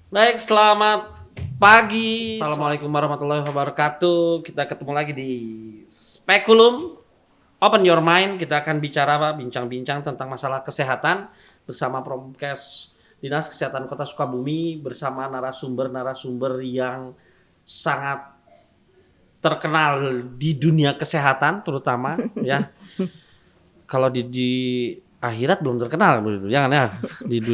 Baik, selamat pagi. Assalamualaikum warahmatullahi wabarakatuh. Kita ketemu lagi di Spekulum Open Your Mind. Kita akan bincang-bincang tentang masalah kesehatan bersama Promkes Dinas Kesehatan Kota Sukabumi bersama narasumber-narasumber yang sangat terkenal di dunia kesehatan terutama ya. Kalau di akhirat belum terkenal begitu, jangan ya di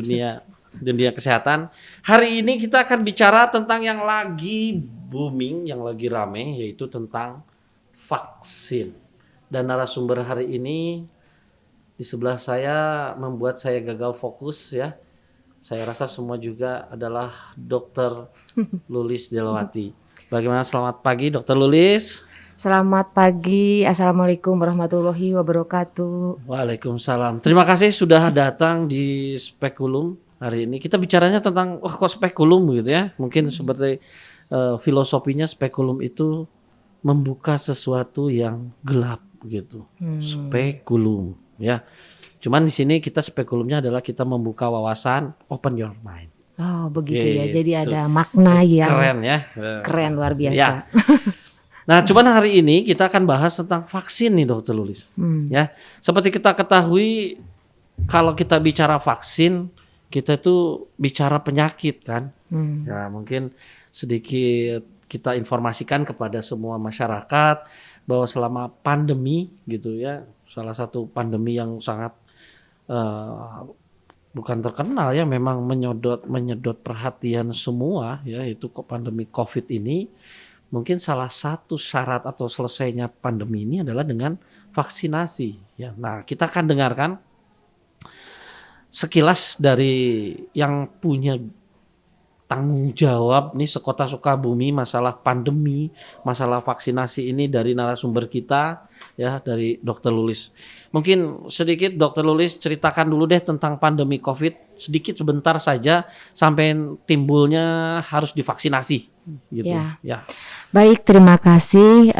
dunia kesehatan. Hari ini kita akan bicara tentang yang lagi booming, yang lagi rame, yaitu tentang vaksin. Dan narasumber hari ini di sebelah saya membuat saya gagal fokus ya. Saya rasa semua juga adalah Dr. Lulis Delawati. Bagaimana, selamat pagi Dr. Lulis? Selamat pagi, Assalamualaikum warahmatullahi wabarakatuh. Waalaikumsalam. Terima kasih sudah datang di Spekulum hari ini. Kita bicaranya tentang kok spekulum gitu ya. Mungkin seperti filosofinya spekulum itu membuka sesuatu yang gelap gitu. Spekulum ya. Cuman di sini kita spekulumnya adalah kita membuka wawasan, open your mind. Oh begitu ya, Gitu. jadi ada makna yang Keren ya. keren luar biasa. Ya. Nah, cuman hari ini kita akan bahas tentang vaksin nih Dokter Lulis. Ya, seperti kita ketahui kalau kita bicara vaksin, kita itu bicara penyakit kan. Ya, mungkin sedikit kita informasikan kepada semua masyarakat bahwa selama pandemi gitu ya, salah satu pandemi yang sangat bukan terkenal ya, memang menyedot perhatian semua ya, itu pandemi COVID ini. Mungkin salah satu syarat atau selesainya pandemi ini adalah dengan vaksinasi. Ya, nah kita akan dengarkan sekilas dari yang punya tanggung jawab nih sekota Sukabumi masalah pandemi, masalah vaksinasi ini dari narasumber kita ya, dari Dr. Lulis. Mungkin sedikit Dr. Lulis ceritakan dulu deh tentang pandemi COVID sedikit sebentar saja sampai timbulnya harus divaksinasi gitu ya. Baik, terima kasih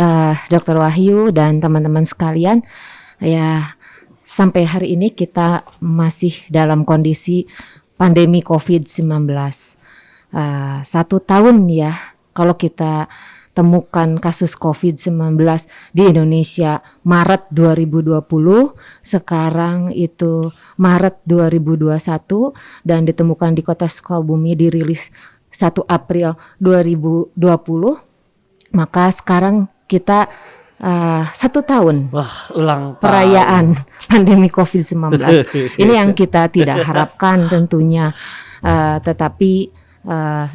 Dr. Wahyu dan teman-teman sekalian. Ya, sampai hari ini kita masih dalam kondisi pandemi COVID-19. 1 tahun ya, kalau kita temukan kasus COVID-19 di Indonesia Maret 2020, sekarang itu Maret 2021 dan ditemukan di Kota Sukabumi dirilis 1 April 2020. Maka sekarang kita 1 tahun ulang perayaan pandemi COVID-19. Ini yang kita tidak harapkan tentunya, tetapi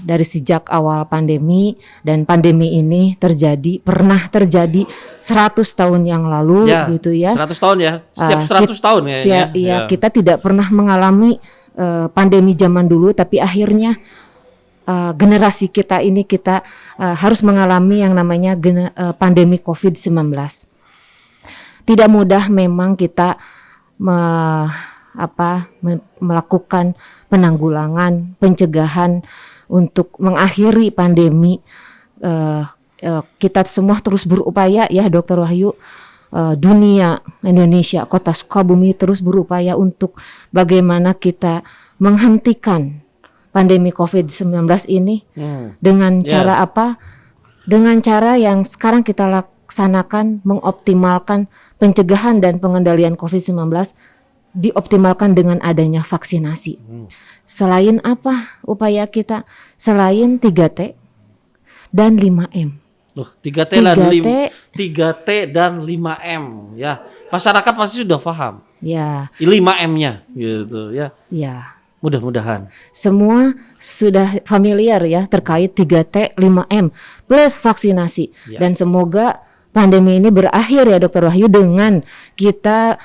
dari sejak awal pandemi, dan pandemi ini pernah terjadi 100 tahun yang lalu ya, gitu ya. 100 tahun ya, setiap 100 tahun ya. Ya, kita tidak pernah mengalami pandemi zaman dulu, tapi akhirnya generasi kita ini harus mengalami yang namanya pandemi COVID-19. Tidak mudah memang kita melakukan penanggulangan, pencegahan untuk mengakhiri pandemi. Kita semua terus berupaya ya Dr. Wahyu, dunia, Indonesia, Kota Sukabumi terus berupaya untuk bagaimana kita menghentikan pandemi COVID-19 ini dengan cara apa? Dengan cara yang sekarang kita laksanakan, mengoptimalkan pencegahan dan pengendalian COVID-19 dioptimalkan dengan adanya vaksinasi. Selain apa upaya kita? Selain 3T dan 5M. 3T dan 5M ya. Masyarakat pasti sudah paham. Ya. 5M-nya gitu ya. Ya. Mudah-mudahan semua sudah familiar ya terkait 3T, 5M plus vaksinasi ya. Dan semoga pandemi ini berakhir ya Dr. Wahyu dengan kita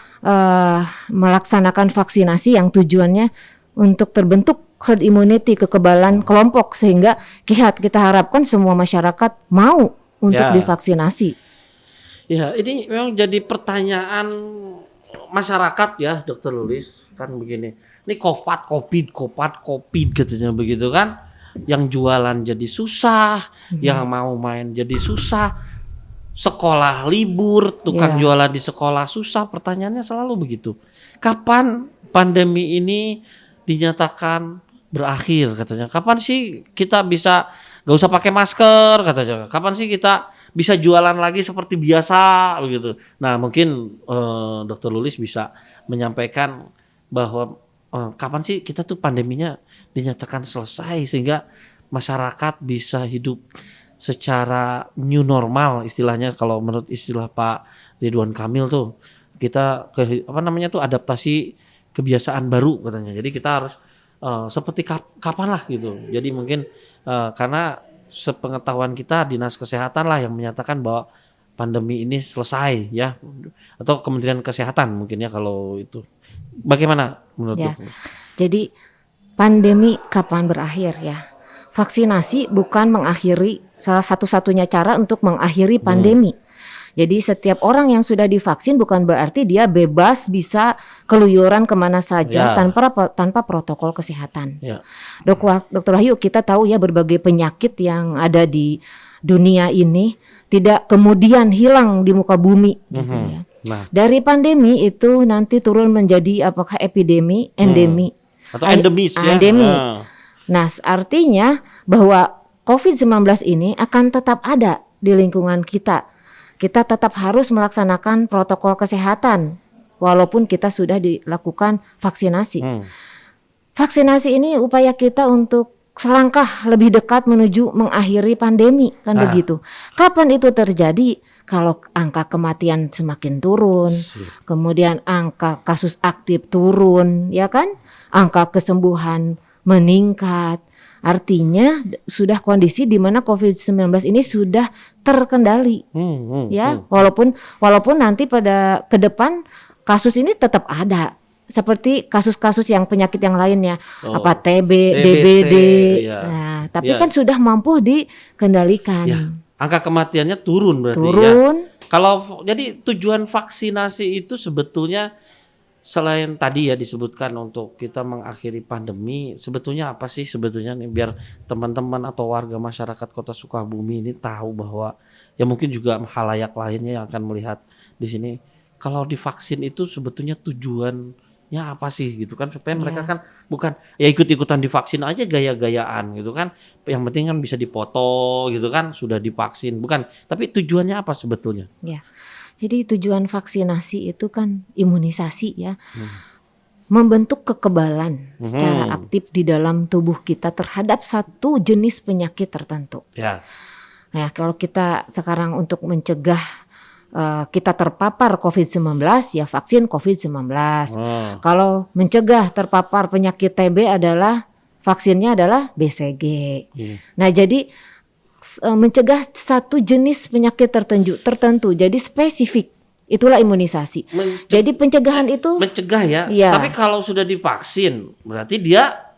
melaksanakan vaksinasi yang tujuannya untuk terbentuk herd immunity, kekebalan kelompok, sehingga kita harapkan semua masyarakat mau untuk divaksinasi. Ya, ini memang jadi pertanyaan masyarakat ya Dr. Lulis, kan begini. Ini COVID katanya begitu kan. Yang jualan jadi susah, yang mau main jadi susah, sekolah libur, tukang jualan di sekolah susah. Pertanyaannya selalu begitu. Kapan pandemi ini dinyatakan berakhir katanya. Kapan sih kita bisa gak usah pakai masker katanya. Kapan sih kita bisa jualan lagi seperti biasa begitu. Nah mungkin Dokter Lulis bisa menyampaikan bahwa kapan sih kita tuh pandeminya dinyatakan selesai sehingga masyarakat bisa hidup secara new normal istilahnya, kalau menurut istilah Pak Ridwan Kamil tuh kita adaptasi kebiasaan baru katanya. Jadi kita harus seperti kapan lah gitu. Jadi mungkin karena sepengetahuan kita Dinas Kesehatan lah yang menyatakan bahwa pandemi ini selesai ya, atau Kementerian Kesehatan mungkin ya kalau itu. Bagaimana menurut Ya. Dokter? Jadi pandemi kapan berakhir ya? Vaksinasi bukan mengakhiri, salah satu-satunya cara untuk mengakhiri pandemi. Jadi setiap orang yang sudah divaksin bukan berarti dia bebas bisa keluyuran kemana saja Ya. tanpa protokol kesehatan. Ya. Dokter Wahyu, kita tahu ya berbagai penyakit yang ada di dunia ini tidak kemudian hilang di muka bumi gitu ya. Nah, Dari pandemi itu nanti turun menjadi apakah epidemi, endemi, atau endemis ya. endemi. Nah. Nah, artinya bahwa COVID-19 ini akan tetap ada di lingkungan kita. Kita tetap harus melaksanakan protokol kesehatan walaupun kita sudah dilakukan vaksinasi. Vaksinasi ini upaya kita untuk selangkah lebih dekat menuju mengakhiri pandemi, kan begitu. Kapan itu terjadi? Kalau angka kematian semakin turun, kemudian angka kasus aktif turun, ya kan? Angka kesembuhan meningkat. Artinya sudah kondisi di mana COVID-19 ini sudah terkendali. Ya, walaupun nanti pada ke depan kasus ini tetap ada. Seperti kasus-kasus yang penyakit yang lainnya, apa TB, DBD. Iya. Nah, tapi kan sudah mampu dikendalikan. Ya, angka kematiannya turun berarti ya. Turun. Kalau jadi tujuan vaksinasi itu sebetulnya selain tadi ya disebutkan untuk kita mengakhiri pandemi, sebetulnya apa sih sebetulnya nih biar teman-teman atau warga masyarakat Kota Sukabumi ini tahu bahwa ya mungkin juga halayak lainnya yang akan melihat di sini, kalau divaksin itu sebetulnya tujuannya apa sih gitu kan, supaya mereka kan bukan ya ikut-ikutan divaksin aja gaya-gayaan gitu kan, yang penting kan bisa dipoto gitu kan sudah divaksin, bukan, tapi tujuannya apa sebetulnya? Ya. Jadi tujuan vaksinasi itu kan imunisasi ya. Membentuk kekebalan secara aktif di dalam tubuh kita terhadap satu jenis penyakit tertentu. Ya. Nah, kalau kita sekarang untuk mencegah kita terpapar COVID-19 ya vaksin COVID-19. Kalau mencegah terpapar penyakit TB adalah vaksinnya adalah BCG. Nah, jadi mencegah satu jenis penyakit tertentu jadi spesifik, itulah imunisasi. Jadi pencegahan itu mencegah ya. Iya. Tapi kalau sudah divaksin berarti dia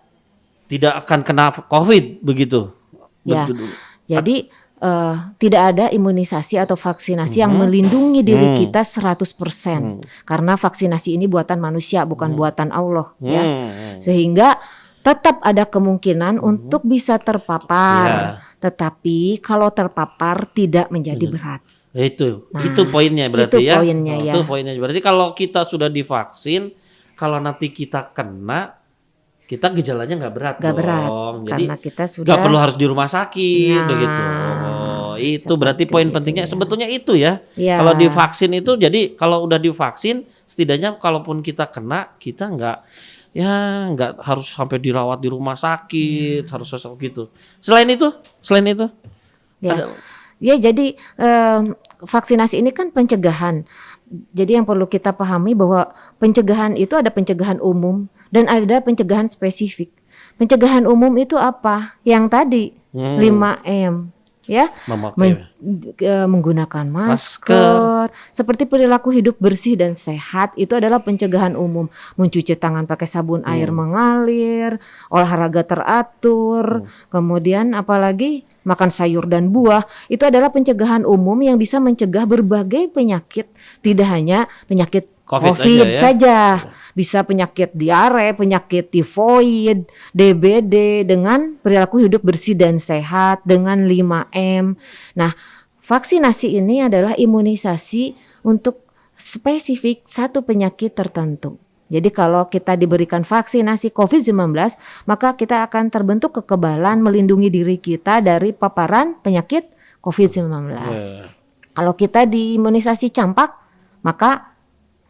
tidak akan kena COVID begitu. Ya. Jadi tidak ada imunisasi atau vaksinasi yang melindungi diri kita 100%. Karena vaksinasi ini buatan manusia bukan buatan Allah ya. Sehingga tetap ada kemungkinan untuk bisa terpapar, tetapi kalau terpapar tidak menjadi berat. Itu poinnya berarti itu ya. Poinnya ya. Itu poinnya. Berarti kalau kita sudah divaksin, kalau nanti kita kena, kita gejalanya nggak berat Nggak berat, dong. Jadi karena kita sudah nggak perlu harus di rumah sakit begitu. Itu berarti poin pentingnya sebetulnya itu ya. Ya. Kalau divaksin itu, jadi kalau udah divaksin, setidaknya kalaupun kita kena, kita nggak harus sampai dirawat di rumah sakit, harus gitu. Selain itu ya. Ya, jadi vaksinasi ini kan pencegahan. Jadi yang perlu kita pahami bahwa pencegahan itu ada pencegahan umum dan ada pencegahan spesifik. Pencegahan umum itu apa? Yang tadi 5M. Ya, menggunakan masker, seperti perilaku hidup bersih dan sehat itu adalah pencegahan umum. Mencuci tangan pakai sabun air mengalir, olahraga teratur, kemudian apalagi makan sayur dan buah, itu adalah pencegahan umum yang bisa mencegah berbagai penyakit, tidak hanya penyakit COVID saja. Bisa penyakit diare, penyakit tifoid, DBD dengan perilaku hidup bersih dan sehat dengan 5M. Nah, vaksinasi ini adalah imunisasi untuk spesifik satu penyakit tertentu. Jadi kalau kita diberikan vaksinasi COVID-19, maka kita akan terbentuk kekebalan melindungi diri kita dari paparan penyakit COVID-19. Kalau kita diimunisasi campak, maka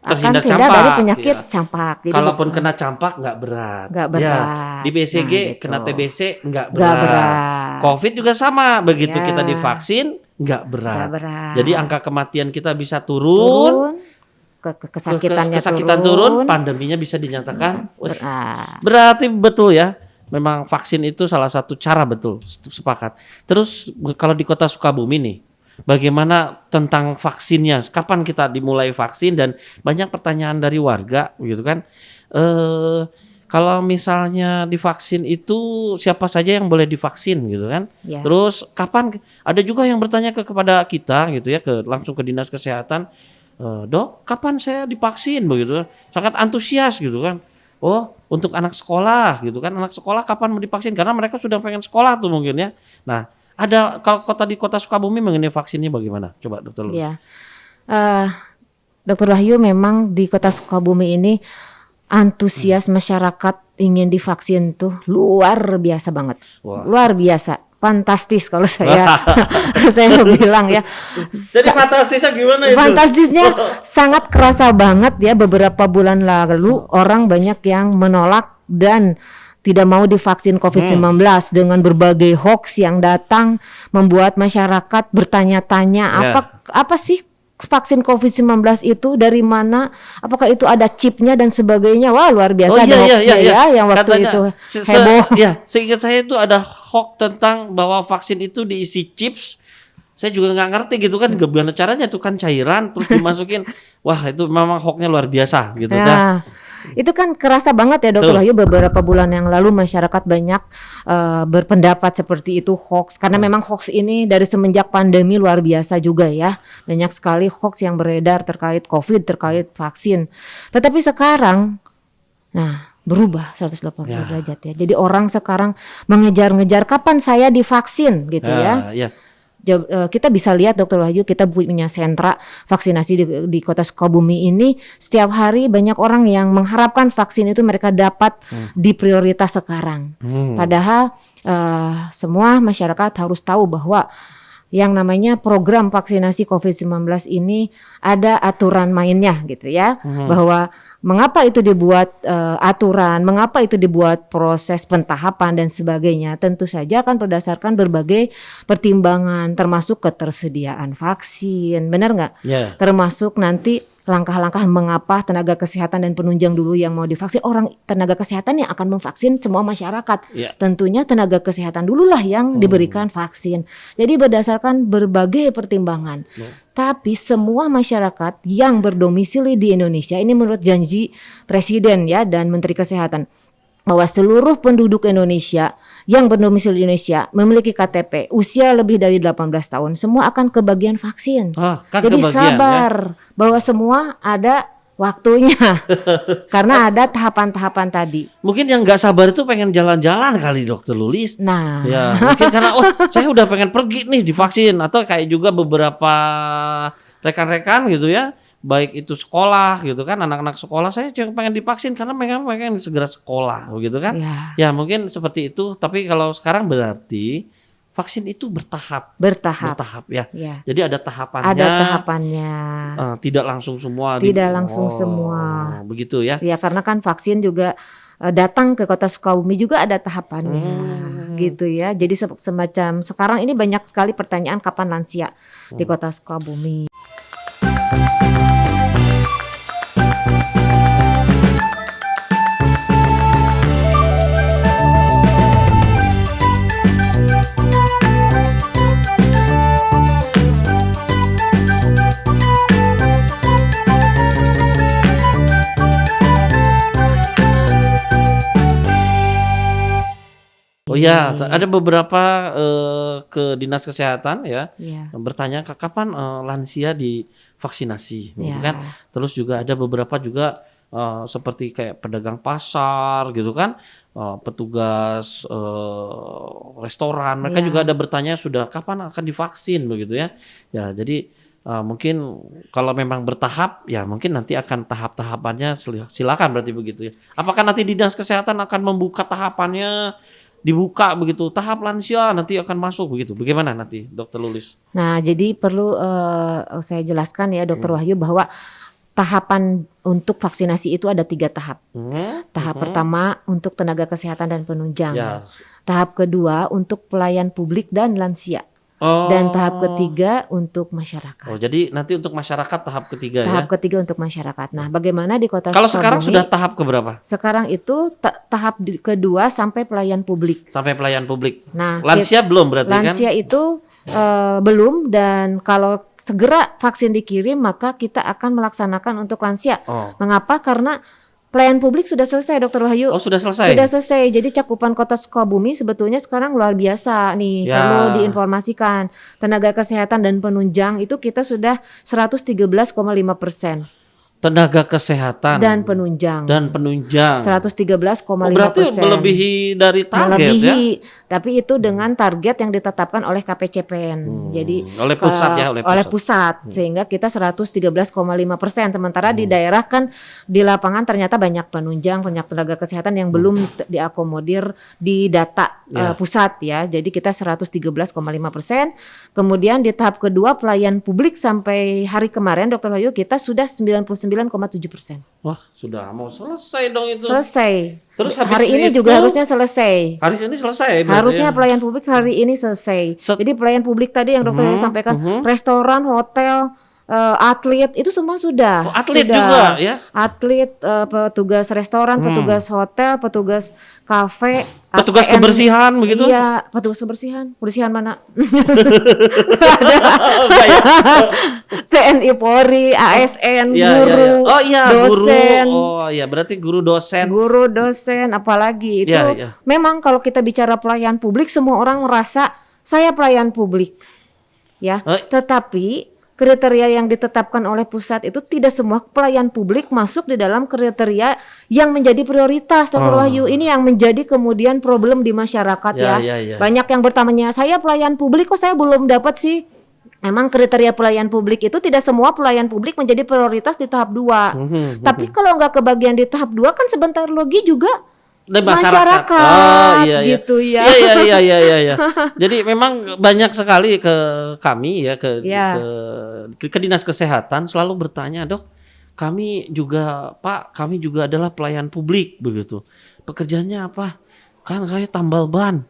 akan terhindar dari penyakit campak. Jadi kalaupun kena campak nggak berat. Ya, di BCG gitu. kena TBC nggak berat. COVID juga sama, begitu kita divaksin nggak berat. Jadi angka kematian kita bisa turun. Kesakitan turun, pandeminya bisa dinyatakan. Berarti betul ya. Memang vaksin itu salah satu cara, betul, sepakat. Terus kalau di Kota Sukabumi nih, bagaimana tentang vaksinnya? Kapan kita dimulai vaksin? Dan banyak pertanyaan dari warga, gitu kan? Kalau misalnya divaksin itu siapa saja yang boleh divaksin, gitu kan? Ya. Terus kapan? Ada juga yang bertanya kepada kita, gitu ya, langsung ke Dinas Kesehatan. Dok, kapan saya divaksin, begitu? Sangat antusias, gitu kan? Oh, untuk anak sekolah, gitu kan? Anak sekolah kapan mau divaksin? Karena mereka sudah pengen sekolah tuh mungkin ya. Nah, ada kalau di Kota Sukabumi mengenai vaksinnya bagaimana? Coba Dokter Lulus. Ya, Dokter Wahyu, memang di Kota Sukabumi ini antusias masyarakat ingin divaksin tuh luar biasa banget. Wah. Luar biasa. Fantastis kalau saya saya bilang ya. Jadi fantastisnya gimana itu? Fantastisnya sangat kerasa banget ya. Beberapa bulan lalu orang banyak yang menolak dan tidak mau divaksin COVID-19 dengan berbagai hoax yang datang membuat masyarakat bertanya-tanya apa sih vaksin COVID-19 itu, dari mana, apakah itu ada chipnya dan sebagainya. Wah, luar biasa yang waktu katanya, itu heboh. Seingat saya itu ada hoax tentang bahwa vaksin itu diisi chips. Saya juga nggak ngerti gitu kan, gimana caranya itu kan cairan terus dimasukin. Wah, itu memang hoaxnya luar biasa gitu dah. Itu kan kerasa banget ya Dokter Wahyu, beberapa bulan yang lalu masyarakat banyak berpendapat seperti itu, hoax. Karena memang hoax ini dari semenjak pandemi luar biasa juga ya. Banyak sekali hoax yang beredar terkait COVID, terkait vaksin. Tetapi sekarang, berubah 180 derajat ya. Jadi orang sekarang mengejar-ngejar kapan saya divaksin gitu ya. Kita bisa lihat Dokter Wahyu, kita punya sentra vaksinasi di Kota Sukabumi ini. Setiap hari banyak orang yang mengharapkan vaksin itu mereka dapat di prioritas sekarang. Padahal semua masyarakat harus tahu bahwa yang namanya program vaksinasi COVID-19 ini ada aturan mainnya gitu ya. Bahwa mengapa itu dibuat aturan, mengapa itu dibuat proses pentahapan dan sebagainya, tentu saja akan berdasarkan berbagai pertimbangan, termasuk ketersediaan vaksin, benar nggak? Termasuk nanti langkah-langkah mengapa tenaga kesehatan dan penunjang dulu yang mau divaksin. Orang tenaga kesehatan yang akan memvaksin semua masyarakat. Tentunya tenaga kesehatan dululah yang diberikan vaksin. Jadi berdasarkan berbagai pertimbangan. Tapi semua masyarakat yang berdomisili di Indonesia, ini menurut janji Presiden ya dan Menteri Kesehatan, bahwa seluruh penduduk Indonesia yang berdomisili di Indonesia memiliki KTP usia lebih dari 18 tahun, semua akan kebagian vaksin. Jadi sabar bahwa semua ada waktunya. Karena ada tahapan-tahapan tadi. Mungkin yang nggak sabar itu pengen jalan-jalan kali Dokter Lulis. Ya mungkin karena saya udah pengen pergi nih divaksin, atau kayak juga beberapa rekan-rekan gitu ya, baik itu sekolah gitu kan, anak-anak sekolah, saya juga pengen divaksin karena pengen segera sekolah gitu kan. Ya mungkin seperti itu. Tapi kalau sekarang berarti vaksin itu bertahap ya. Jadi ada tahapannya. Tidak langsung semua. Begitu ya. Ya karena kan vaksin juga datang ke Kota Sukabumi juga ada tahapannya gitu ya. Jadi semacam sekarang ini banyak sekali pertanyaan kapan lansia di Kota Sukabumi. Ada beberapa ke Dinas Kesehatan ya, bertanya kapan lansia divaksinasi, gitu kan. Terus juga ada beberapa juga seperti kayak pedagang pasar gitu kan, petugas restoran, mereka juga ada bertanya sudah kapan akan divaksin begitu ya. Ya jadi mungkin kalau memang bertahap, ya mungkin nanti akan tahap-tahapannya silakan berarti begitu ya. Apakah nanti Dinas Kesehatan akan membuka tahapannya, dibuka begitu, tahap lansia nanti akan masuk begitu? Bagaimana nanti, Dokter Lulis? Nah, jadi perlu saya jelaskan ya, Dokter Wahyu, bahwa tahapan untuk vaksinasi itu ada 3 tahap. Tahap pertama untuk tenaga kesehatan dan penunjang. Ya. Tahap kedua untuk pelayan publik dan lansia. Dan tahap ketiga untuk masyarakat. Oh, jadi nanti untuk masyarakat tahap ketiga ya? Tahap ketiga untuk masyarakat. Nah, bagaimana di Kota Kalau Sukabumi? sekarang sudah tahap keberapa? Sekarang itu tahap kedua sampai pelayan publik. Sampai pelayan publik. Nah, Lansia belum berarti kan? lansia itu belum, dan kalau segera vaksin dikirim maka kita akan melaksanakan untuk lansia. Mengapa? Karena pelayan publik sudah selesai, Dokter Wahyu. Oh, sudah selesai? Sudah selesai. Jadi cakupan Kota Sukabumi sebetulnya sekarang luar biasa nih. Ya. Perlu diinformasikan. Tenaga kesehatan dan penunjang itu kita sudah 113,5%. Tenaga kesehatan Dan penunjang. 113,5%. berarti melebihi dari target Melebihi, ya? tapi itu dengan target yang ditetapkan oleh KPCPN. Jadi oleh pusat ya, oleh pusat. Sehingga kita 113,5%. Sementara di daerah kan di lapangan ternyata banyak penunjang, banyak tenaga kesehatan yang belum diakomodir di data pusat ya. Jadi kita 113,5%. Kemudian di tahap kedua pelayan publik sampai hari kemarin, Dokter Wahyu, kita sudah 99,7%. Wah, sudah mau selesai dong itu. Selesai. Terus habis hari ini itu, juga harusnya selesai. Hari ini selesai. Harusnya ya? pelayan publik hari ini selesai. Jadi pelayan publik tadi yang Dokter Wahyu sampaikan, restoran, hotel, atlet itu semua sudah. Atlet sudah. juga ya? Atlet, petugas restoran, petugas hotel, petugas kafe, petugas ATM, kebersihan begitu? Iya, petugas kebersihan. Kebersihan mana? TNI Polri, ASN, guru, dosen. Guru. Oh iya, berarti guru dosen. Guru, dosen, apalagi itu. Memang kalau kita bicara pelayan publik, semua orang merasa saya pelayan publik. Ya, tetapi kriteria yang ditetapkan oleh pusat itu tidak semua pelayan publik masuk di dalam kriteria yang menjadi prioritas, Dokter Wahyu. Ini yang menjadi kemudian problem di masyarakat ya. Banyak yang bertanya, saya pelayan publik kok saya belum dapat sih. Memang kriteria pelayan publik itu tidak semua pelayan publik menjadi prioritas di tahap 2. Tapi kalau nggak kebagian di tahap 2 kan sebentar lagi juga masyarakat gitu ya. Iya. Jadi memang banyak sekali ke kami ya ke Dinas Kesehatan selalu bertanya, "Dok, kami juga adalah pelayan publik begitu. Pekerjaannya apa?" "Kan saya tambal ban."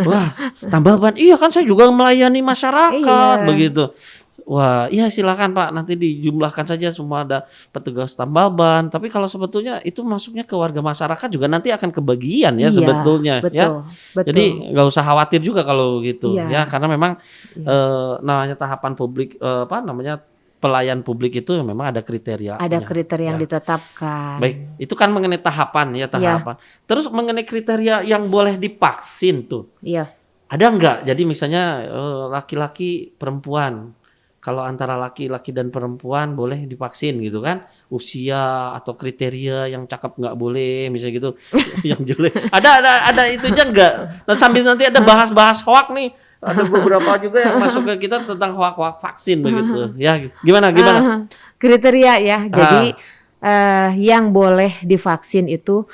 Wah, tambal ban. Iya kan saya juga melayani masyarakat begitu. Wah, iya silakan Pak, nanti dijumlahkan saja semua ada petugas tambal ban. Tapi kalau sebetulnya itu masuknya ke warga masyarakat juga nanti akan kebagian ya sebetulnya ya. Jadi nggak usah khawatir juga kalau gitu ya, karena memang namanya tahapan publik pelayan publik itu memang ada kriteria. Ada kriteria yang ditetapkan. Baik, itu kan mengenai tahapan ya tahapan. Terus mengenai kriteria yang boleh divaksin tuh. Iya. Ada nggak? Jadi misalnya laki-laki, perempuan. Kalau antara laki-laki dan perempuan boleh divaksin gitu kan? Usia atau kriteria yang cakep nggak boleh, misalnya gitu. Yang jelek. Ada itunya nggak? Dan sambil nanti ada bahas-bahas hoak nih. Ada beberapa juga yang masuk ke kita tentang hoak-hoak vaksin begitu. Ya, gimana? Kriteria ya. Jadi yang boleh divaksin itu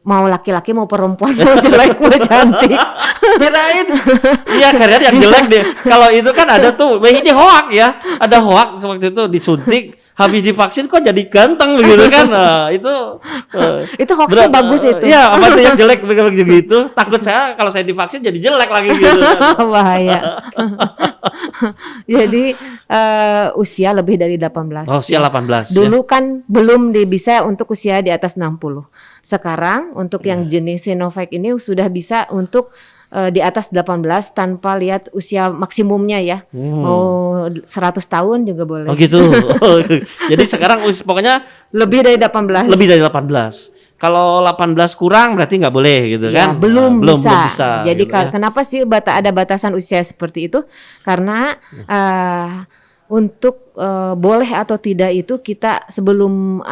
mau laki-laki mau perempuan mau jelek mau cantik. Kirain karena yang jelek deh. Kalau itu kan ada tuh, ini hoak ya. Ada hoak waktu itu disuntik, habis divaksin kok jadi ganteng begitu kan. Nah, itu hoaxnya bagus itu. Iya, apa tuh yang jelek begitu. Takut saya kalau saya divaksin jadi jelek lagi gitu. Bahaya. Jadi usia lebih dari 18. Oh, usia 18. Dulu kan belum bisa untuk usia di atas 60. Sekarang untuk yang jenis Sinovac ini sudah bisa untuk di atas 18 tanpa lihat usia maksimumnya ya. Mau 100 tahun juga boleh. Oh gitu. Jadi sekarang pokoknya lebih dari 18. Lebih dari 18. Kalau 18 kurang berarti nggak boleh gitu kan? Belum bisa. Jadi gitu, kenapa sih ada batasan usia seperti itu? Karena untuk boleh atau tidak itu kita sebelum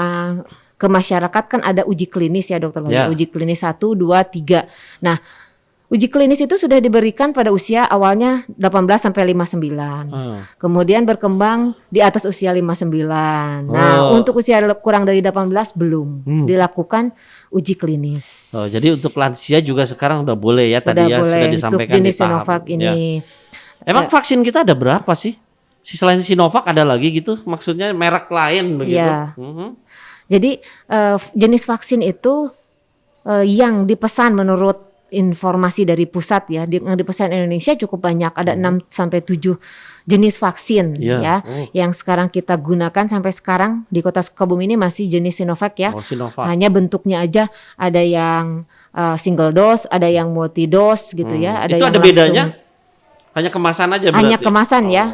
ke masyarakat kan ada uji klinis ya Dokter. Uji klinis 1, 2, 3. Nah, Uji klinis itu sudah diberikan pada usia awalnya 18 sampai 59. Kemudian berkembang di atas usia 59. Nah, untuk usia kurang dari 18 belum dilakukan uji klinis. Jadi untuk lansia juga sekarang udah boleh ya tadi ya boleh, sudah disampaikan untuk jenis di tahap Sinovac ini. Ya. Emang vaksin kita ada berapa sih? Selain Sinovac ada lagi gitu? Maksudnya merek lain begitu? Ya. Jadi jenis vaksin itu yang dipesan menurut informasi dari pusat ya, yang dipesan Indonesia cukup banyak, ada 6 sampai 7 jenis vaksin ya, yang sekarang kita gunakan sampai sekarang di Kota Sukabumi ini masih jenis Sinovac ya. Sinovac. Hanya bentuknya aja ada yang single dose, ada yang multi dose gitu ya, ada itu yang ada bedanya? Hanya kemasan aja berarti? Hanya kemasan ya.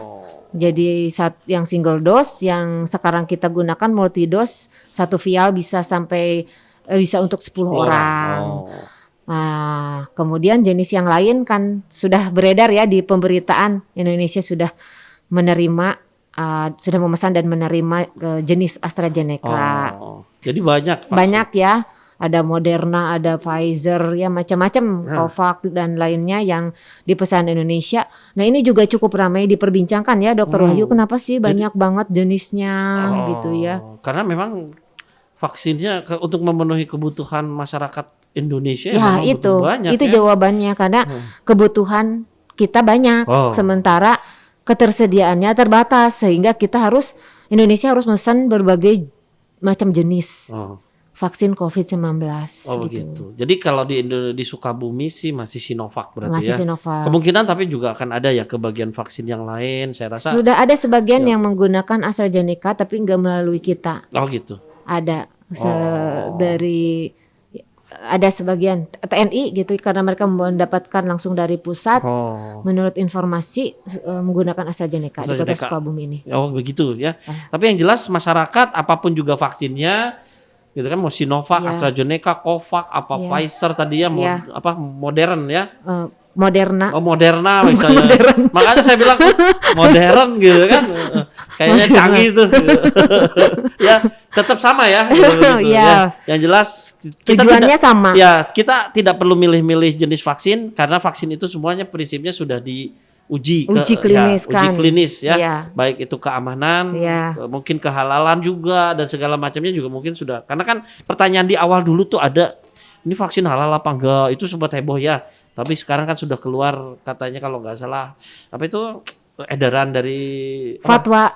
Jadi yang single dose yang sekarang kita gunakan multi dose, 1 vial bisa sampai bisa untuk 10 orang. Nah, kemudian jenis yang lain kan sudah beredar ya di pemberitaan, Indonesia sudah menerima, sudah memesan dan menerima jenis AstraZeneca. Jadi banyak. Banyak ya, ada Moderna, ada Pfizer, ya macam-macam, Covax dan lainnya yang dipesan Indonesia. Nah ini juga cukup ramai diperbincangkan ya, Dokter Wahyu, kenapa sih banyak banget jenisnya gitu ya? Karena memang vaksinnya untuk memenuhi kebutuhan masyarakat Indonesia ya itu banyak, jawabannya, karena kebutuhan kita banyak, sementara ketersediaannya terbatas, sehingga Indonesia harus memesan berbagai macam jenis vaksin COVID-19. Begitu. Jadi kalau di Sukabumi sih masih Sinovac berarti masih ya. Sinovac. Kemungkinan tapi juga akan ada ya kebagian vaksin yang lain, saya rasa. Sudah ada sebagian yang menggunakan AstraZeneca tapi nggak melalui kita. Gitu. Ada ada sebagian TNI gitu, karena mereka mendapatkan langsung dari pusat. Menurut informasi menggunakan AstraZeneca di Kota Sukabumi ini. Begitu ya. Tapi yang jelas masyarakat apapun juga vaksinnya gitu kan, mau Sinovac, AstraZeneca, Covax, Pfizer tadi ya, modern ya. Moderna. Moderna misalnya. Makanya saya bilang modern gitu kan. Kayaknya canggih tuh. Ya, tetap sama ya. Gitu, ya. Yang jelas tujuannya sama. Ya, kita tidak perlu milih-milih jenis vaksin karena vaksin itu semuanya prinsipnya sudah uji klinis ya. Baik itu keamanan, mungkin kehalalan juga dan segala macamnya juga mungkin sudah. Karena kan pertanyaan di awal dulu tuh ada, ini vaksin halal apa enggak? Itu sempat heboh ya. Tapi sekarang kan sudah keluar katanya kalau nggak salah apa itu edaran dari fatwa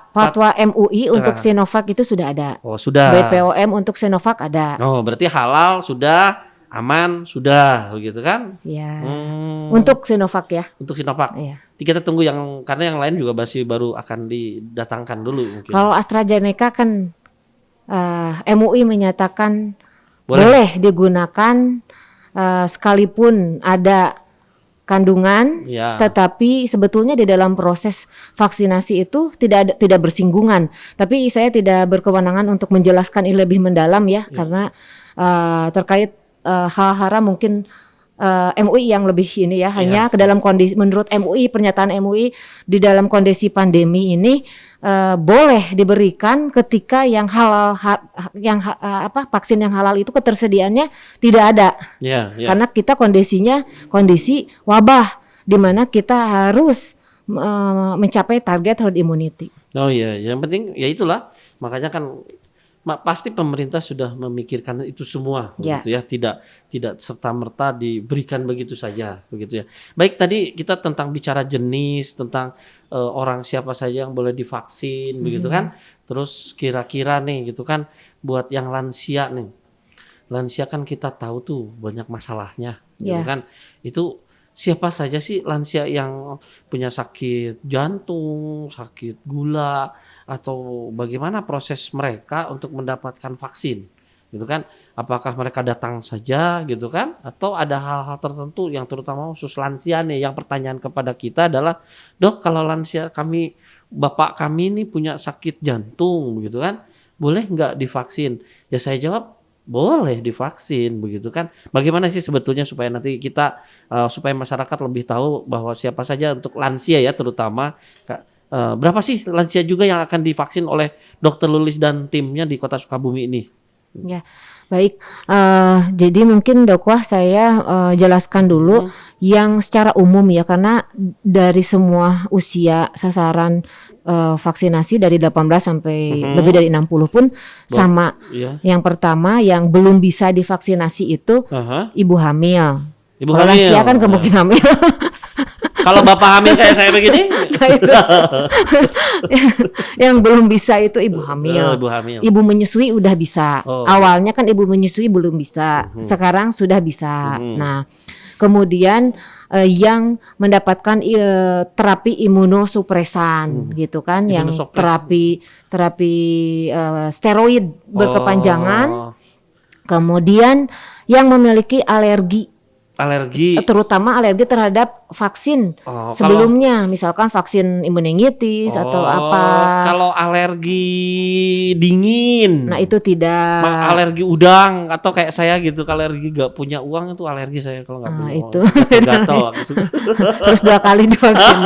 MUI untuk Sinovac itu sudah ada. Sudah. BPOM untuk Sinovac ada. Berarti halal sudah, aman sudah, begitu kan? Ya. Untuk Sinovac ya. Untuk Sinovac. Ya. Kita tunggu karena yang lain juga masih baru akan didatangkan dulu mungkin. Kalau AstraZeneca kan MUI menyatakan boleh digunakan sekalipun ada kandungan, tetapi sebetulnya di dalam proses vaksinasi itu tidak bersinggungan. Tapi saya tidak berkewenangan untuk menjelaskan ini lebih mendalam ya, karena terkait hal-hal mungkin MUI yang lebih ini ya, hanya ke dalam kondisi, menurut MUI, pernyataan MUI di dalam kondisi pandemi ini boleh diberikan ketika yang halal, vaksin yang halal itu ketersediaannya tidak ada. Karena kita kondisi wabah di mana kita harus mencapai target herd immunity. Yang penting ya itulah, makanya kan pasti pemerintah sudah memikirkan itu semua, begitu ya, tidak serta-merta diberikan begitu saja, begitu ya. Baik, tadi kita tentang bicara jenis, tentang orang siapa saja yang boleh divaksin, begitu kan. Terus kira-kira nih gitu kan, buat yang lansia nih, lansia kan kita tahu tuh banyak masalahnya, gitu kan. Itu siapa saja sih lansia yang punya sakit jantung, sakit gula, atau bagaimana proses mereka untuk mendapatkan vaksin, gitu kan? Apakah mereka datang saja, gitu kan? Atau ada hal-hal tertentu yang terutama khusus lansia nih, yang pertanyaan kepada kita adalah, Dok, kalau lansia bapak kami ini punya sakit jantung, gitu kan? Boleh nggak divaksin? Ya saya jawab, boleh divaksin, begitu kan? Bagaimana sih sebetulnya supaya nanti kita, supaya masyarakat lebih tahu bahwa siapa saja untuk lansia ya terutama, berapa sih lansia juga yang akan divaksin oleh Dr. Lulis dan timnya di Kota Sukabumi ini? Ya, Baik, jadi mungkin Dok Wah saya jelaskan dulu yang secara umum ya, karena dari semua usia sasaran vaksinasi dari 18 sampai lebih dari 60 pun sama. Iya. Yang pertama yang belum bisa divaksinasi itu ibu hamil. Ibu Kalau hamil. lansia kan kemungkinan hamil. Kalau bapak hamil kayak saya begini, Kayak itu. Yang belum bisa itu ibu hamil. ibu hamil. Ibu menyusui udah bisa. Oh. Awalnya kan ibu menyusui belum bisa. Sekarang sudah bisa. Nah, kemudian yang mendapatkan terapi imunosupresan gitu kan, yang terapi steroid berkepanjangan. Kemudian yang memiliki alergi, terutama alergi terhadap vaksin sebelumnya, misalkan vaksin meningitis atau apa. Kalau alergi dingin, Nah itu tidak. Alergi udang atau kayak saya gitu, kalau alergi gak punya uang itu alergi saya kalau nggak punya itu. uang. Gatal. Terus 2 kali divaksin.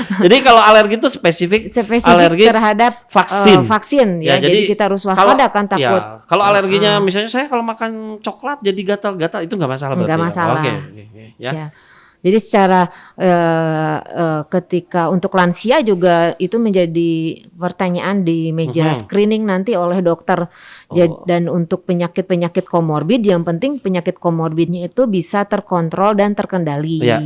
Jadi kalau alergi itu spesifik alergi terhadap vaksin ya. Jadi kita harus waspada kan, takut. Ya, kalau alerginya misalnya saya kalau makan coklat jadi gatal-gatal itu nggak masalah berarti. Nggak masalah. Oke, ya. Jadi secara ketika untuk lansia juga itu menjadi pertanyaan di meja screening nanti oleh dokter. Dan untuk penyakit-penyakit komorbid, yang penting penyakit komorbidnya itu bisa terkontrol dan terkendali. Ya.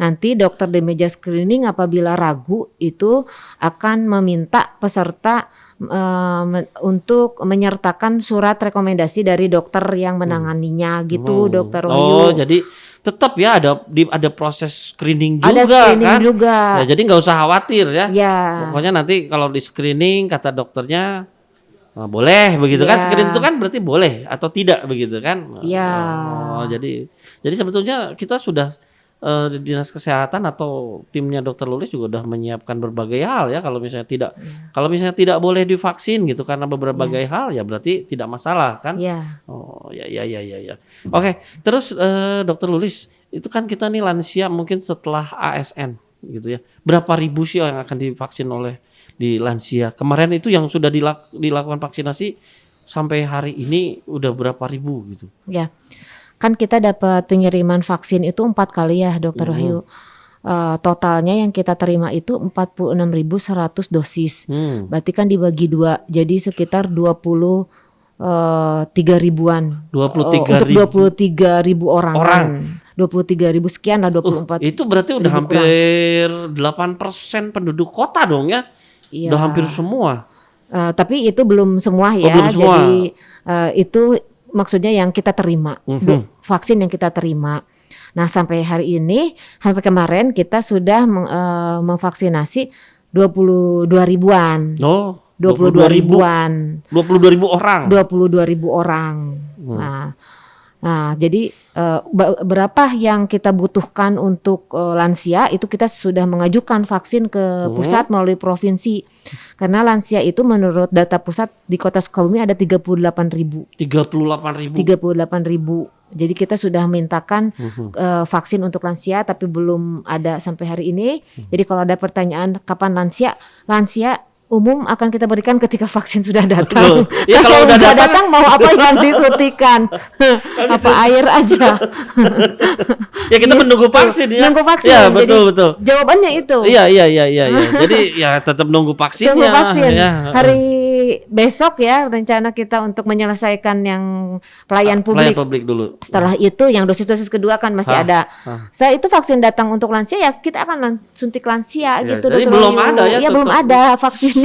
Nanti dokter di meja screening apabila ragu itu akan meminta peserta untuk menyertakan surat rekomendasi dari dokter yang menanganinya gitu, Dokter Wahyu. Jadi tetap ya ada proses screening juga, ada screening kan? juga. Ya, jadi nggak usah khawatir ya. Ya. Pokoknya nanti kalau di screening kata dokternya boleh begitu kan? Screening itu kan berarti boleh atau tidak begitu kan? Iya. Jadi sebetulnya kita sudah Dinas Kesehatan atau timnya Dokter Lulis juga udah menyiapkan berbagai hal ya, kalau misalnya tidak boleh divaksin gitu karena berbagai hal ya berarti tidak masalah kan? Iya. Oh ya. Oke, terus Dokter Lulis, itu kan kita nih lansia mungkin setelah ASN gitu ya. Berapa ribu sih yang akan divaksin di lansia? Kemarin itu yang sudah dilakukan vaksinasi sampai hari ini udah berapa ribu gitu? Ya. Kan kita dapat pengiriman vaksin itu 4 kali ya, Dokter Wahyu. Totalnya yang kita terima itu 46.100 dosis. Berarti kan dibagi 2, jadi sekitar 23 ribuan. 23 ribu orang. 23 ribu sekian lah, 24. Itu berarti udah hampir 8% penduduk kota dong ya? Iya. Udah hampir semua. Tapi itu belum semua ya. Belum semua. Jadi itu maksudnya yang kita terima, vaksin yang kita terima. Nah sampai hari ini, sampai kemarin kita sudah memvaksinasi 22 ribuan. 22 ribuan. 22 ribu orang. 22 ribu orang. Nah, jadi berapa yang kita butuhkan untuk lansia itu kita sudah mengajukan vaksin ke pusat melalui provinsi. Karena lansia itu menurut data pusat di Kota Sukabumi ada 38 ribu. 38 ribu. Jadi kita sudah mintakan vaksin untuk lansia, tapi belum ada sampai hari ini. Jadi kalau ada pertanyaan kapan lansia umum akan kita berikan ketika vaksin sudah datang. Ya, kalau udah datang mau apa yang disuntikan? Apa air aja? Ya kita menunggu vaksin ya. Nunggu vaksin. Ya betul. Jawabannya itu. Iya. Jadi ya tetap nunggu vaksinnya. Tunggu vaksin. Ya. Hari besok ya rencana kita untuk menyelesaikan yang pelayan publik dulu. Setelah itu yang dosis kedua kan masih ada. Saya itu vaksin datang untuk lansia ya kita akan suntik lansia gitu. Jadi belum ada ya. Ya belum ada vaksinnya.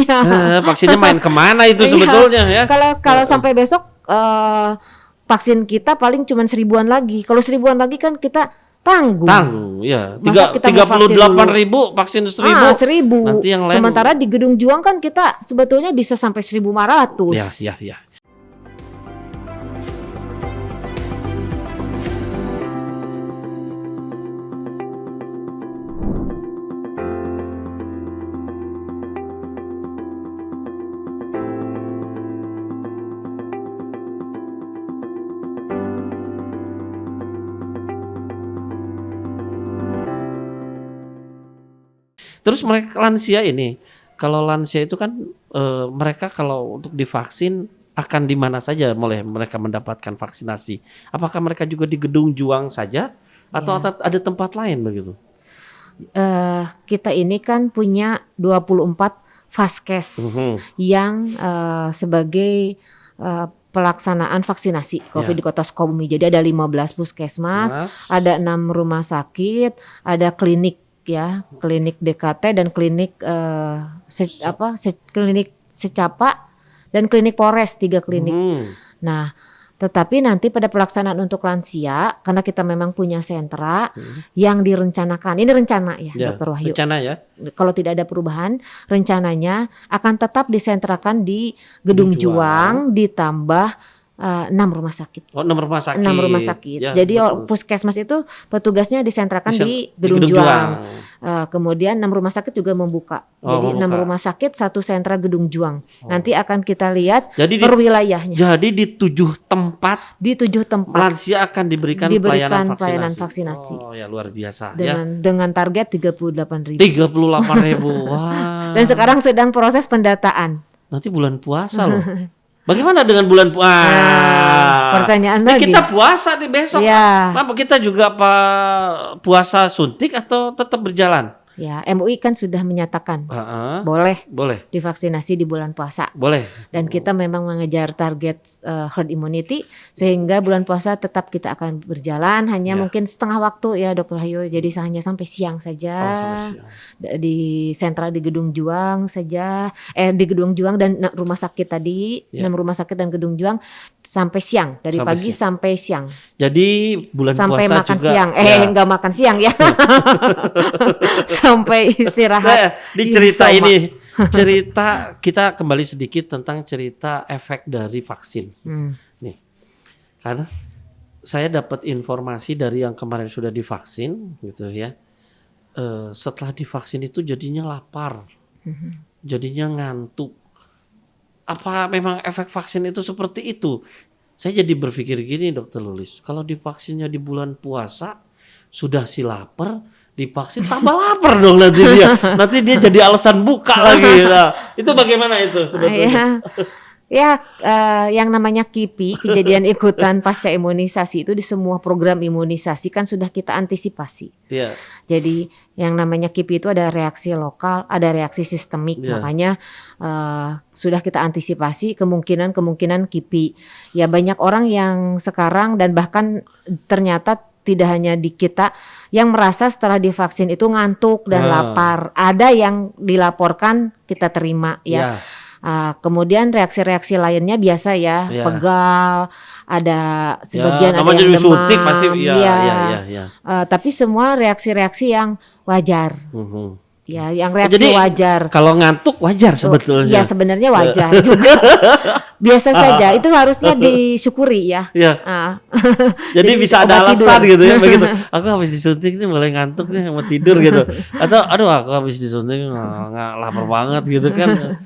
Vaksinnya main kemana itu sebetulnya ya? Kalau sampai besok vaksin kita paling cuma 1.000-an lagi. Kalau 1.000-an lagi kan kita tanggung ya. 38 ribu vaksin 1.000. 1.000. Nanti yang lain. Sementara di Gedung Juang kan kita sebetulnya bisa sampai 1.500. Ya. Terus mereka lansia ini, kalau lansia itu kan mereka kalau untuk divaksin akan di mana saja mulai mereka mendapatkan vaksinasi? Apakah mereka juga di Gedung Juang saja atau ada tempat lain begitu? Kita ini kan punya 24 Vaskes yang sebagai pelaksanaan vaksinasi COVID di Kota Sukabumi. Jadi ada 15 puskesmas, ada 6 rumah sakit, ada klinik ya, klinik DKT dan klinik klinik Secapa dan klinik Polres, 3 klinik. Nah, tetapi nanti pada pelaksanaan untuk lansia, karena kita memang punya sentra yang direncanakan, ini rencana ya, Dr. Wahyu. Rencana ya. Kalau tidak ada perubahan, rencananya akan tetap disentrakan di Gedung Juang ditambah 6 rumah sakit. 6 rumah sakit. 6 rumah sakit. Ya, jadi betul. puskesmas itu petugasnya disentrakan di Gedung Juang. Kemudian 6 rumah sakit juga membuka. Jadi 6 rumah sakit, 1 sentra Gedung Juang. Nanti akan kita lihat per wilayahnya. Jadi di 7 tempat. Di 7 tempat. Lansia akan diberikan pelayanan vaksinasi. Oh ya, luar biasa. Dengan target 38.000. 38.000. Wah. Dan sekarang sedang proses pendataan. Nanti bulan puasa loh. Bagaimana dengan bulan puasa? Pertanyaan lagi. Kita puasa nih besok. Ya. Apa kita juga puasa suntik atau tetap berjalan? Ya, MUI kan sudah menyatakan boleh divaksinasi di bulan puasa. Boleh. Dan kita memang mengejar target herd immunity sehingga bulan puasa tetap kita akan berjalan hanya mungkin setengah waktu ya Dr. Wahyu. Jadi hanya sampai siang saja. Di sentra di Gedung Juang saja. Di Gedung Juang dan rumah sakit tadi, 6 rumah sakit dan Gedung Juang sampai siang, dari pagi sampai siang. Jadi bulan sampai puasa makan juga siang. Enggak makan siang ya. Sampai istirahat. Di cerita ini, kita kembali sedikit tentang cerita efek dari vaksin. Nih, karena saya dapat informasi dari yang kemarin sudah divaksin, gitu ya. Setelah divaksin itu jadinya lapar, jadinya ngantuk. Apa memang efek vaksin itu seperti itu? Saya jadi berpikir gini, Dokter Lulis, kalau divaksinnya di bulan puasa sudah si lapar, divaksin tambah lapar dong nanti dia. Nanti dia jadi alasan buka lagi. Nah, itu bagaimana itu sebetulnya? Yang namanya KIPI, kejadian ikutan pasca imunisasi itu di semua program imunisasi kan sudah kita antisipasi. Jadi yang namanya KIPI itu ada reaksi lokal, ada reaksi sistemik. Makanya sudah kita antisipasi kemungkinan KIPI. Ya banyak orang yang sekarang dan bahkan ternyata tidak hanya di kita yang merasa setelah divaksin itu ngantuk dan lapar. Ada yang dilaporkan kita terima ya. Kemudian reaksi-reaksi lainnya biasa ya, pegal, ada sebagian ada yang demam. Suntik pasti tapi semua reaksi-reaksi yang wajar. Ya, yang reaksi jadi, wajar. Kalau ngantuk wajar sebetulnya. Iya, sebenarnya wajar juga. Biasa saja. Itu harusnya disyukuri ya. Jadi bisa ada alasan tidur. Gitu ya begitu. Aku habis disuntik nih mulai ngantuk nih mau tidur gitu. Atau aduh aku habis disuntik nggak lapar banget gitu kan.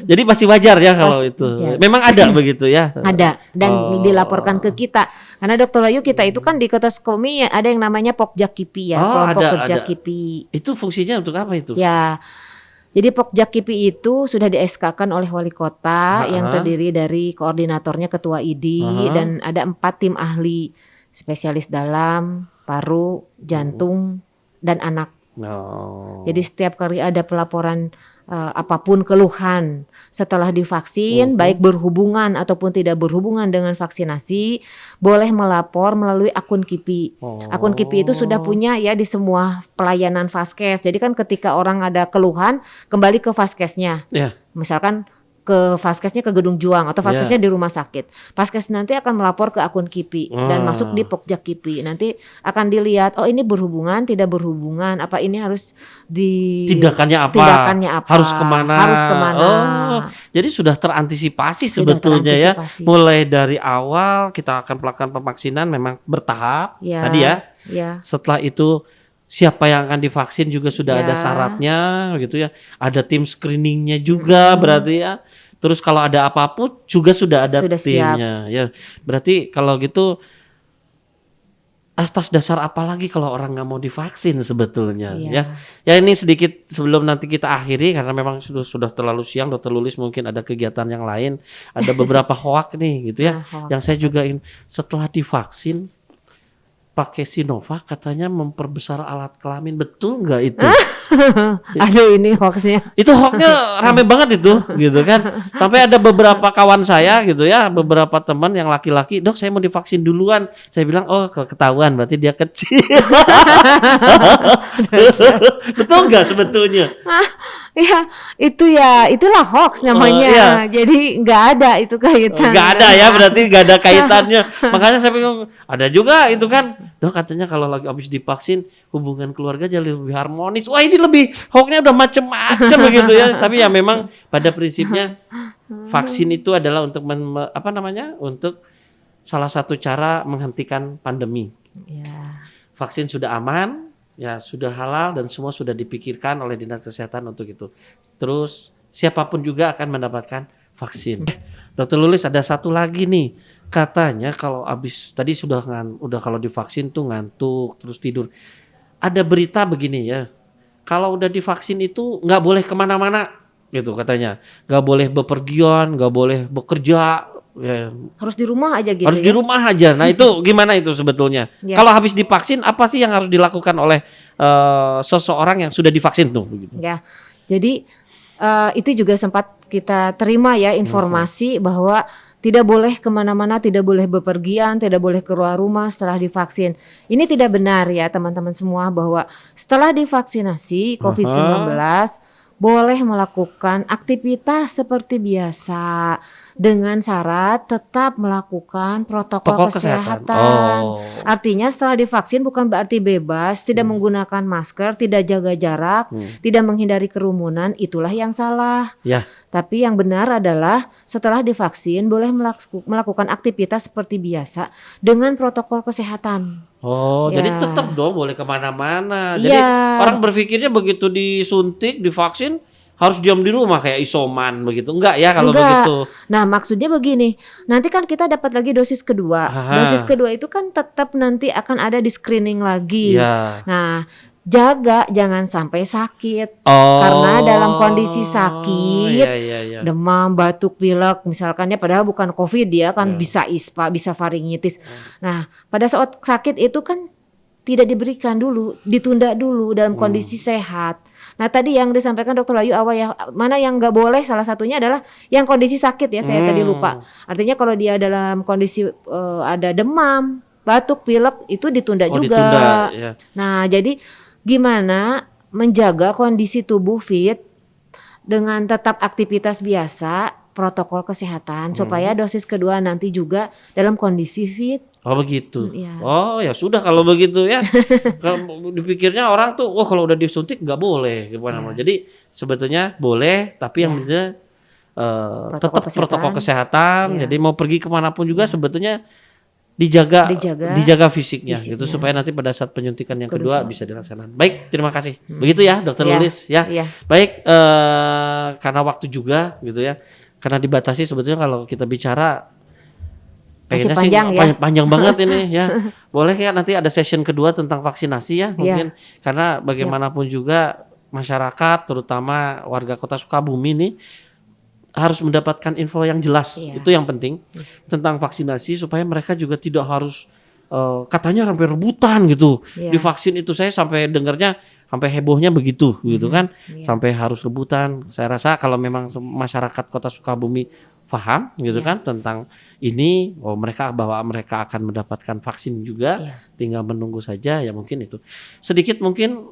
Jadi pasti wajar ya kalau itu. Wajar. Memang ada begitu ya. Ada dan dilaporkan ke kita. Karena Dr. Wahyu kita itu kan di Kota Sukabumi ada yang namanya Pokja KIPI ya, kelompok kerja KIPI. Itu fungsinya untuk apa itu? Ya. Jadi Pokja KIPI itu sudah di-SK-kan oleh wali kota yang terdiri dari koordinatornya ketua ID dan ada 4 tim ahli spesialis dalam, paru, jantung dan anak. Jadi setiap kali ada pelaporan apapun keluhan setelah divaksin, baik berhubungan ataupun tidak berhubungan dengan vaksinasi, boleh melapor melalui akun KIPI. Akun KIPI itu sudah punya ya di semua pelayanan Vaskes. Jadi kan ketika orang ada keluhan, kembali ke Vaskesnya. Misalkan ke Vaskesnya ke Gedung Juang atau Vaskesnya di rumah sakit. Vaskes nanti akan melapor ke akun KIPI dan masuk di Pokja KIPI. Nanti akan dilihat ini berhubungan, tidak berhubungan, apa ini harus tindakannya apa? Harus kemana? Jadi sudah terantisipasi sebetulnya ya. Mulai dari awal kita akan melakukan pemaksinan memang bertahap tadi ya. Setelah itu siapa yang akan divaksin juga sudah ada syaratnya gitu ya. Ada tim screeningnya juga berarti ya. Terus kalau ada apapun juga sudah ada timnya. Ya, berarti kalau gitu atas dasar apa lagi kalau orang nggak mau divaksin sebetulnya Iya. ya. Ya ini sedikit sebelum nanti kita akhiri karena memang sudah terlalu siang. Dokter Lulis mungkin ada kegiatan yang lain, ada beberapa hoak nih gitu ya. Nah, hoax Yang saya apa juga ingin setelah divaksin pakai Sinovac katanya memperbesar alat kelamin, betul nggak itu? Aduh, ini hoaxnya. Itu hoaxnya rame banget itu gitu kan. Sampai ada beberapa kawan saya gitu ya, beberapa teman yang laki-laki, "Dok, saya mau divaksin duluan." Saya bilang, "Oh, ketahuan berarti dia kecil." Betul nggak sebetulnya? Ya, itu ya, itulah hoax namanya. iya. Jadi nggak ada itu kaitan. Nggak ada ya, berarti nggak ada kaitannya. Makanya saya bingung. Ada juga itu kan, "Dok, katanya kalau lagi habis divaksin hubungan keluarga jadi lebih harmonis." Wah, ini lebih hoaxnya udah macem-macem begitu ya. Tapi ya memang pada prinsipnya vaksin itu adalah untuk untuk salah satu cara menghentikan pandemi. Ya. Vaksin sudah aman, ya sudah halal dan semua sudah dipikirkan oleh Dinas Kesehatan untuk itu. Terus siapapun juga akan mendapatkan vaksin. Dokter Lulis ada satu lagi nih, katanya kalau habis tadi udah kalau divaksin tuh ngantuk terus tidur. Ada berita begini ya, kalau udah divaksin itu nggak boleh kemana-mana gitu katanya, nggak boleh bepergian, nggak boleh bekerja. Ya, Harus di rumah aja gitu harus ya. di rumah aja. Nah itu gimana itu sebetulnya? Ya. Kalau habis divaksin apa sih yang harus dilakukan oleh seseorang yang sudah divaksin tuh? Begitu. Ya. Jadi itu juga sempat kita terima ya informasi bahwa tidak boleh kemana-mana, tidak boleh bepergian, tidak boleh keluar rumah setelah divaksin. Ini tidak benar ya teman-teman semua, bahwa setelah divaksinasi COVID-19 boleh melakukan aktivitas seperti biasa dengan syarat tetap melakukan protokol kesehatan. Oh. Artinya setelah divaksin bukan berarti bebas, tidak menggunakan masker, tidak jaga jarak, tidak menghindari kerumunan, itulah yang salah. Ya. Tapi yang benar adalah setelah divaksin boleh melakukan aktivitas seperti biasa dengan protokol kesehatan. Oh, Ya. jadi tetap dong boleh kemana-mana. Jadi Iya. orang berpikirnya begitu disuntik, divaksin harus diam di rumah kayak isoman begitu. Enggak ya kalau Enggak. begitu. Nah, maksudnya begini, nanti kan kita dapat lagi dosis kedua. Aha. Dosis kedua itu kan tetap nanti akan ada di screening lagi. Ya. Nah, jaga jangan sampai sakit. Oh. Karena dalam kondisi sakit, iya. demam, batuk, pilek, misalkan ya, padahal bukan COVID ya kan, bisa ISPA, bisa faringitis. Nah, pada saat sakit itu kan tidak diberikan dulu, ditunda dulu dalam kondisi sehat. Nah, tadi yang disampaikan Dokter Wahyu awal ya, mana yang nggak boleh, salah satunya adalah yang kondisi sakit ya, saya tadi lupa. Artinya kalau dia dalam kondisi ada demam, batuk, pilek, itu ditunda juga. Ditunda, ya. Nah, jadi gimana menjaga kondisi tubuh fit dengan tetap aktivitas biasa, protokol kesehatan, supaya dosis kedua nanti juga dalam kondisi fit. Oh begitu. Iya. Oh ya sudah kalau begitu ya. Kalau dipikirnya orang tuh, wah kalau udah disuntik nggak boleh gimana. Jadi sebetulnya boleh, tapi yang penting tetap protokol kesehatan. Iya. Jadi mau pergi kemanapun juga sebetulnya dijaga fisiknya gitu supaya nanti pada saat penyuntikan yang kedua bisa dilaksanakan. Baik, terima kasih. Begitu ya Dokter Lulis ya. Iya. Baik, karena waktu juga gitu ya. Karena dibatasi sebetulnya kalau kita bicara Masih pengennya panjang ya. panjang banget ini ya. Boleh ya nanti ada session kedua tentang vaksinasi ya mungkin. Karena bagaimanapun juga masyarakat terutama warga Kota Sukabumi nih harus mendapatkan info yang jelas. Itu yang penting tentang vaksinasi supaya mereka juga tidak harus katanya sampai rebutan gitu. Divaksin itu saya sampai dengarnya sampai hebohnya begitu gitu kan. Sampai harus rebutan. Saya rasa kalau memang masyarakat Kota Sukabumi paham gitu kan tentang ini, bahwa mereka akan mendapatkan vaksin juga, tinggal menunggu saja ya mungkin itu. Sedikit mungkin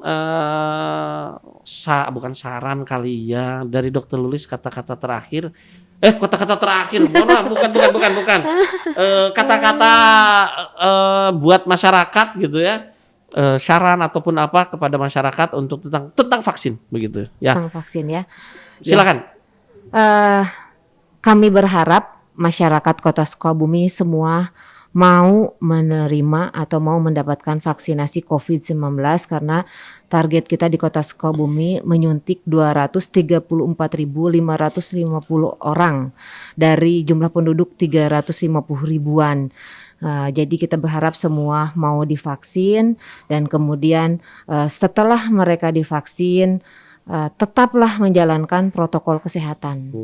bukan saran kali ya dari Dokter Lulis kata-kata terakhir. Kata-kata terakhir, bukan. Kata-kata buat masyarakat gitu ya. Saran ataupun apa kepada masyarakat untuk tentang vaksin begitu ya. Tentang vaksin ya. Silakan. Kami berharap masyarakat Kota Sukabumi semua mau menerima atau mau mendapatkan vaksinasi COVID-19 karena target kita di Kota Sukabumi menyuntik 234.550 orang dari jumlah penduduk 350 ribuan. Jadi kita berharap semua mau divaksin dan kemudian setelah mereka divaksin tetaplah menjalankan protokol kesehatan.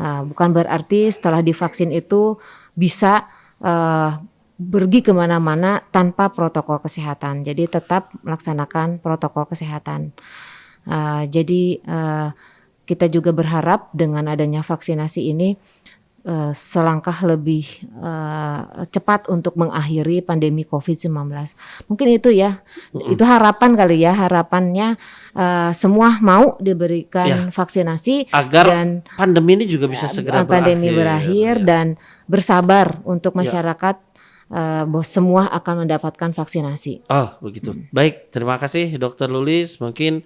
Bukan berarti setelah divaksin itu bisa pergi kemana-mana tanpa protokol kesehatan. Jadi tetap melaksanakan protokol kesehatan. Jadi kita juga berharap dengan adanya vaksinasi ini selangkah lebih cepat untuk mengakhiri pandemi COVID-19. Mungkin itu ya, itu harapan kali ya, harapannya semua mau diberikan vaksinasi agar dan pandemi ini juga bisa segera berakhir dan bersabar untuk masyarakat bahwa semua akan mendapatkan vaksinasi. Oh begitu. Baik, terima kasih Dokter Lulis. Mungkin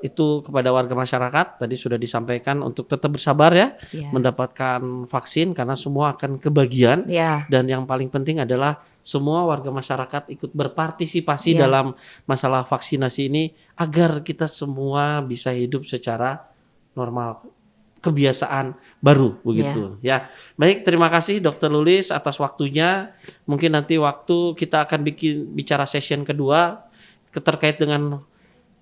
itu kepada warga masyarakat tadi sudah disampaikan untuk tetap bersabar ya, mendapatkan vaksin karena semua akan kebagian dan yang paling penting adalah semua warga masyarakat ikut berpartisipasi dalam masalah vaksinasi ini agar kita semua bisa hidup secara normal, kebiasaan baru begitu ya. Baik, terima kasih Dokter Lulis atas waktunya. Mungkin nanti waktu kita akan bicara session kedua terkait dengan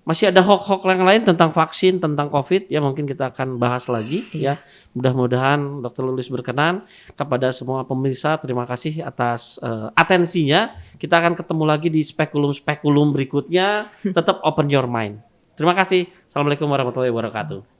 masih ada hoax-hoax yang lain tentang vaksin, tentang COVID ya, mungkin kita akan bahas lagi ya. Mudah-mudahan Dokter Lulis berkenan. Kepada semua pemirsa terima kasih atas atensinya. Kita akan ketemu lagi di spekulum-spekulum berikutnya. Tetap open your mind. Terima kasih. Assalamualaikum warahmatullahi wabarakatuh.